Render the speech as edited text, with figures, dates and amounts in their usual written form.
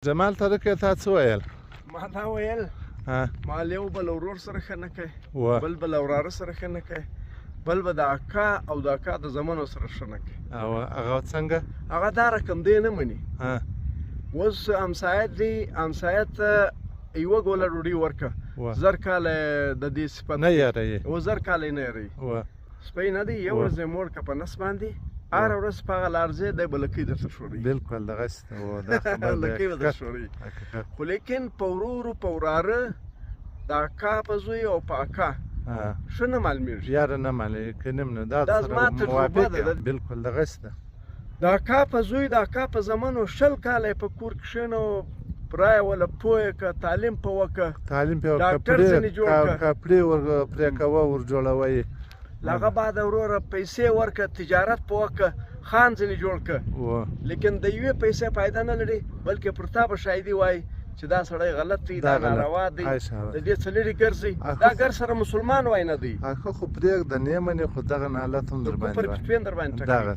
جمال ترکه تا څه ویل؟ ما دا ویل ما له یو بل ورور سره ښه نه کوي، بل بل وراره سره ښه نه کوي، بل به د اکا او د اکا د زمنو سره ښه نه کوي. او هغه څنګه؟ هغه دا رقم دی نه مني. اوس همسایه دی، همسایه ته یوه ګوله ډوډۍ ورکړه، زر کاله د دې صفت نه یاروي، و زر کاله نه یاروي. سپی نه دی، یو ورځ یې موړ که په نس باندې هره ورځ په هغه لار ځې دی به لکۍ درته شوروي. بلکل دغسې لکۍ به در شوروي. خو لیکن په ورو ورو په وراره د اکا په زوی او په اکا ښه نه معلومېږي. یاره نه معلومېږي که نیم نه دا زما تجربه ده. بلکل دغسې ده. د اکا په زوی د اکا په زمنو 20 کاله یې په کور کې کښېنو، پرایه وله پوه که تعلیم په وکړه، تعلیم په وکړه، ډاکټر ځینې جوړ کړه، کپړې پرې کوه ور جوړوئ. له هغه بعده وروره پیسې ورکړه، تجارت په وکړه، خان ځینې جوړ کړه. لیکن د یوې پیسې فایده نه لري، بلکې پر تا به شاهدي وایي چې دا سړی غلط دی، دا ناروا دی، د دې څه لرې ګرځي. دا ګر سره مسلمان وای نه دی. خو پرېږده نه یې منې، خو دغه حالت هم در باندې در باندې